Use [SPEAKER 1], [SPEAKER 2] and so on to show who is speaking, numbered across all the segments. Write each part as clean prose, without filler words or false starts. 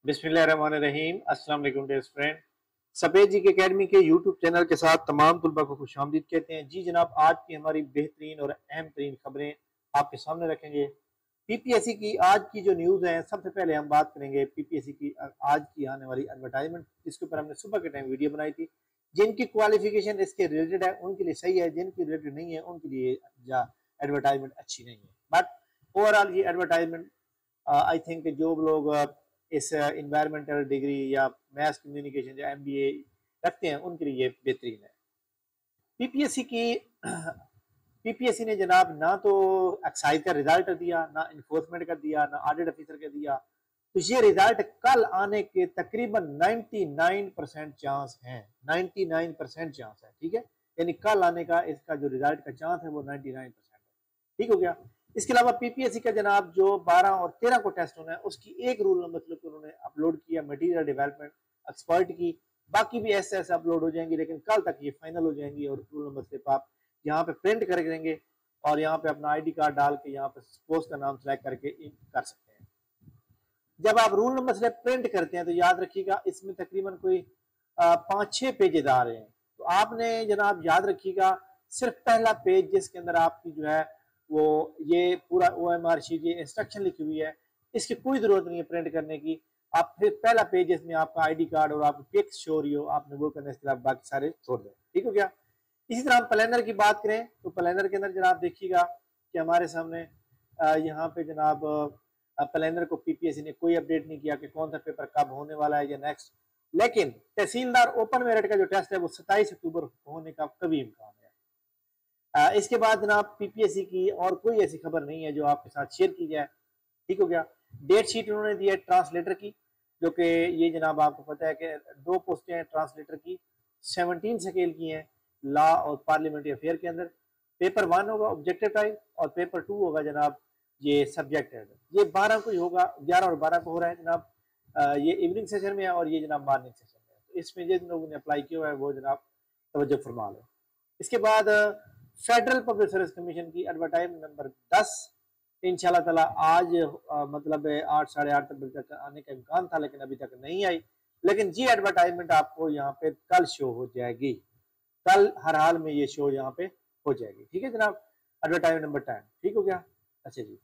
[SPEAKER 1] बिस्मिल्लाहिर्रहमानिर्रहीम। अस्सलाम वालेकुम डियर फ्रेंड। सफेद जी की एकेडमी के यूट्यूब चैनल के साथ तमाम तुलबा को खुशामदीद कहते हैं। जी जनाब, आज की हमारी बेहतरीन और अहम तरीन खबरें आपके सामने रखेंगे। पीपीएससी की आज की जो न्यूज़ है, सबसे पहले हम बात करेंगे पीपीएससी की आज की आने वाली एडवर्टाइजमेंट, जिसके ऊपर हमने सुबह के टाइम वीडियो बनाई थी। जिनकी क्वालिफिकेशन इसके रिलेटेड है उनके लिए सही है, जिनकी रिलेटेड नहीं है उनके लिए एडवर्टाइजमेंट अच्छी नहीं है। बट ओवरऑल ये एडवर्टाइजमेंट आई थिंक जो लोग इस इन्वायरमेंटल डिग्री या मैथ कम्युनिकेशन या एमबीए रखते हैं उनके लिए बेहतरीन है। पीपीएससी की पीपीएससी ने जनाब ना तो एक्साइज का रिजल्ट दिया, ना इन्फोर्समेंट का दिया, ना ऑडिट ऑफिसर का दिया। तो ये रिजल्ट कल आने के तकरीबन 99% चांस है। 99% चांस है, ठीक है। यानी कल आने का इसका जो रिजल्ट का चांस है वो 99% है। ठीक हो गया। इसके अलावा पीपीएससी का जनाब जो 12 और 13 को टेस्ट होना है उसकी एक रूल नंबर मतलब उन्होंने अपलोड किया, मटेरियल डेवलपमेंट एक्सपर्ट की। बाकी भी ऐसे ऐसे अपलोड हो जाएंगी, लेकिन कल तक ये फाइनल हो जाएंगी और रूल नंबर स्लिप आप यहाँ पे प्रिंट कर देंगे और यहाँ पे अपना आईडी कार्ड डाल के यहाँ पे पोस्ट का नाम सेलेक्ट करके कर सकते हैं। जब आप रूल नंबर स्लिप प्रिंट करते हैं तो याद रखिएगा इसमें तकरीबन कोई 5-6 पेजेस आ रहे हैं। तो आपने जनाब याद रखिएगा सिर्फ पहला पेज जिसके अंदर आपकी जो है वो ये पूरा OMR शीट, ये इंस्ट्रक्शन लिखी हुई है, इसकी कोई जरूरत नहीं है प्रिंट करने की। आप फिर पहला पेज जिसमें आपका आईडी कार्ड और आपकी पिक्स शो रही हो, आपने वो करने के बाद बाकी सारे छोड़ दें। ठीक हो गया। इसी तरह हम प्लानर की बात करें तो प्लानर के अंदर जनाब देखिएगा कि हमारे सामने यहाँ पे जनाब प्लानर को पीपीएससी ने कोई अपडेट नहीं किया कि कौन सा पेपर कब होने वाला है या नेक्स्ट। लेकिन तहसीलदार ओपन मेरिट का जो टेस्ट है वो 27 अक्टूबर होने का कभी इम्कान है। इसके बाद जनाब पीपीएससी की और कोई ऐसी खबर नहीं है जो आपके साथ शेयर की जाए। ठीक हो गया। डेट शीट उन्होंने दी है ट्रांसलेटर की, जो कि ये जनाब आपको पता है कि 2 पोस्टें हैं ट्रांसलेटर की, 17 स्केल की हैं लॉ और पार्लियामेंट्री अफेयर के अंदर। पेपर 1 होगा ऑब्जेक्टिव टाइप और पेपर 2 होगा जनाब ये सब्जेक्ट है। ये 12 को ही होगा, 11 और 12 को हो रहा है जनाब। ये इवनिंग सेशन में है और ये जनाब मॉर्निंग सेशन में है। तो इसमें जिन लोगों ने अप्लाई किया हुआ है वो जनाब तवज्जो फरमा लो। इसके बाद फेडरल पब्लिक सर्विस कमीशन की एडवर्टाइजमेंट नंबर 10 इंशाल्लाह ताला आज मतलब 8 साढ़े 8 बजे तक आने का इम्कान था, लेकिन अभी तक नहीं आई। लेकिन जी एडवर्टाइजमेंट आपको यहाँ पे कल शो हो जाएगी। कल हर हाल में ये शो यहाँ पे हो जाएगी। ठीक है जनाब, एडवर्टाइजमेंट नंबर 10 ठीक हो गया। अच्छा जी,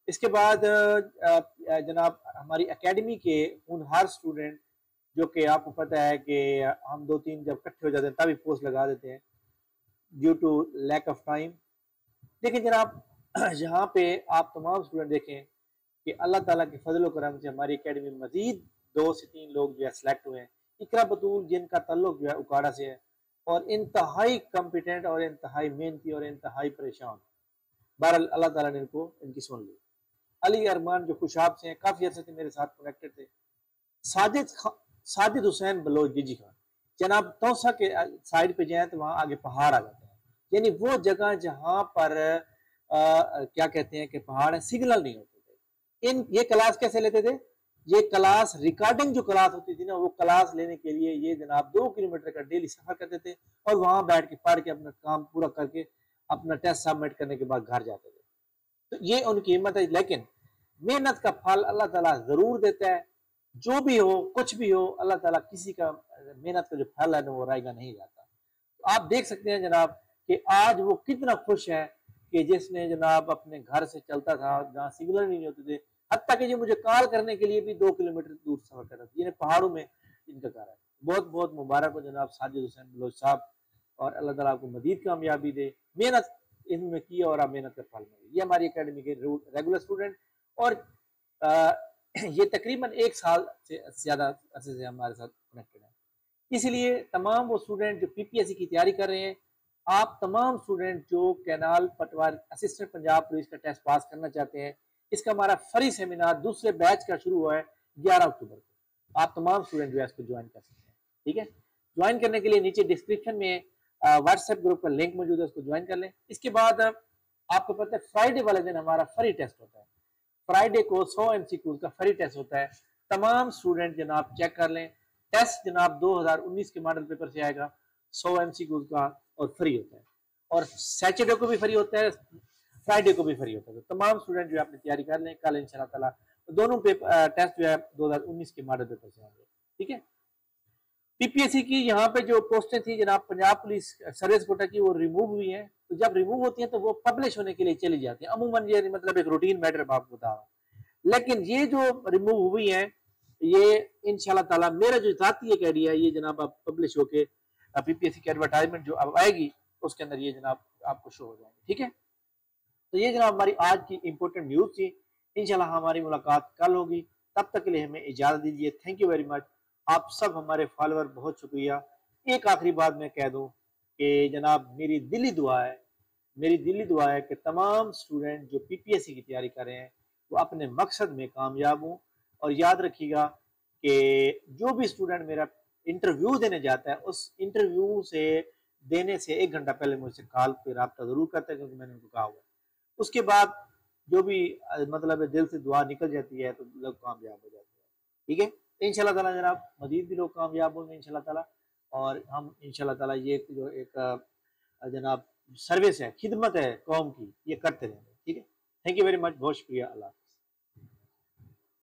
[SPEAKER 1] इसके बाद जनाब हमारी एकेडमी के उन हर स्टूडेंट जो कि आपको पता है कि हम 2-3 जब इकट्ठे हो जाते हैं तभी पोस्ट लगा देते हैं due to lack of time. लेकिन जनाब यहाँ पे आप तमाम स्टूडेंट देखें कि अल्लाह ताला के फजल करम से हमारी एकेडमी में मजीद 2 से 3 लोग जो है सिलेक्ट हुए हैं। इकरा बतूल जिनका ताल्लुक जो है उकाड़ा से है और इंतहाई कॉम्पिटेंट और इंतहाई मेहनती और इंतहाई परेशान। बहरहाल अल्लाह ताला ने इनको इनकी सुन ली। अली अरमान जो खुशाब से हैं, काफ़ी अर्से से मेरे साथ कनेक्टेड थे। साजिद हुसैन बलोच जी खान, जनाब तौसा के साइड पे जाए तो वहाँ आगे पहाड़ आ जाते हैं। यानी वो जगह जहाँ पर क्या कहते हैं कि पहाड़ है, सिग्नल नहीं होते थे। ये क्लास कैसे लेते थे? ये क्लास रिकॉर्डिंग जो क्लास होती थी ना, वो क्लास लेने के लिए ये जनाब 2 किलोमीटर का डेली सफर करते थे और वहां बैठ के पढ़ के अपना काम पूरा करके अपना टेस्ट सबमिट करने के बाद घर जाते थे। तो ये उनकी हिम्मत है। लेकिन मेहनत का फल अल्लाह ताला जरूर देता है। जो भी हो, कुछ भी हो, अल्लाह ताला किसी का मेहनत का जो फल है ना वो रायगा नहीं जाता। तो आप देख सकते हैं जनाब कि आज वो कितना खुश है कि जिसने जनाब अपने घर से चलता था जहाँ सिग्नल नहीं होते थे, हत्ता कि मुझे कॉल करने के लिए भी 2 किलोमीटर दूर सफर कर रहा था। ये पहाड़ों में इनका घर है। बहुत बहुत मुबारक हो जनाब साजिद हुसैन बलोच साहब, और अल्लाह ताला आपको मजीद कामयाबी दे। मेहनत इनमें की और आप मेहनत का फल मिले। ये हमारी एकेडमी के रेगुलर स्टूडेंट और ये तकरीबन 1 साल से ज़्यादा अरसे से हमारे साथ कनेक्टेड है। इसलिए तमाम वो स्टूडेंट जो पीपीएससी की तैयारी कर रहे हैं, आप तमाम स्टूडेंट जो कैनाल पटवार असिस्टेंट पंजाब पुलिस का टेस्ट पास करना चाहते हैं, इसका हमारा फ्री सेमिनार दूसरे बैच का शुरू हुआ है 11 अक्टूबर को। आप तमाम स्टूडेंट जो है इसको ज्वाइन कर सकते हैं। ठीक है, ज्वाइन करने के लिए नीचे डिस्क्रिप्शन में व्हाट्सएप ग्रुप का लिंक मौजूद है, उसको ज्वाइन कर लें। इसके बाद आपको पता है फ्राइडे वाले दिन हमारा फ्री टेस्ट होता है। फ्राइडे को 100 एमसीक्यूज का फ्री टेस्ट होता है। तमाम स्टूडेंट जनाब चेक कर लें। टेस्ट जनाब 2019 के मॉडल पेपर से आएगा, 100 एमसीक्यूज का और फ्री होता है। और सैटरडे को भी फ्री होता है, फ्राइडे को भी फ्री होता है। तो तमाम स्टूडेंट जो अपनी तैयारी कर लें, कल इंशाल्लाह ताला दोनों पेपर टेस्ट जो है 2019 के मॉडल पेपर से आएंगे। ठीक है, पीपीएससी की यहाँ पे जो पोस्टें थी जनाब पंजाब पुलिस सर्विस कोटा की, वो रिमूव हुई हैं। तो जब रिमूव होती हैं तो वो पब्लिश होने के लिए चली जाती हैं। अमूमन ये मतलब एक रूटीन मैटर मैं आपको बता रहा हूँ, लेकिन ये जो रिमूव हुई हैं ये इंशाल्लाह ताला मेरा जो जाती एक आइडिया है, ये जनाब आप पब्लिश होके पीपीएससी की एडवर्टाइजमेंट जो अब आएगी उसके अंदर ये जनाब आपको शो हो जाएंगे। ठीक है, तो ये जनाब हमारी आज की इंपॉर्टेंट न्यूज थी। इंशाल्लाह हमारी मुलाकात कल होगी, तब तक के लिए हमें इजाजत दीजिए। थैंक यू वेरी मच, आप सब हमारे फॉलोअर बहुत शुक्रिया। एक आखिरी बात मैं कह दूं कि जनाब मेरी दिली दुआ है कि तमाम स्टूडेंट जो पीपीएससी की तैयारी कर रहे हैं वो अपने मकसद में कामयाब हों। और याद रखिएगा कि जो भी स्टूडेंट मेरा इंटरव्यू देने जाता है, उस इंटरव्यू से देने से 1 घंटा पहले मुझसे कॉल पे रब्ता जरूर करता है, क्योंकि मैंने उनको कहा हुआ है। उसके बाद जो भी मतलब दिल से दुआ निकल जाती है तो लोग कामयाब हो जाते हैं। ठीक है, इंशाल्लाह ताला जनाब मजीद भी लोग कामयाब होंगे इंशाल्लाह ताला। और हम इंशाल्लाह ताला ये जो एक जनाब सर्विस है, खिदमत है कौम की, ये करते रहेंगे। ठीक है, थैंक यू वेरी मच, बहुत शुक्रिया। अल्लाह।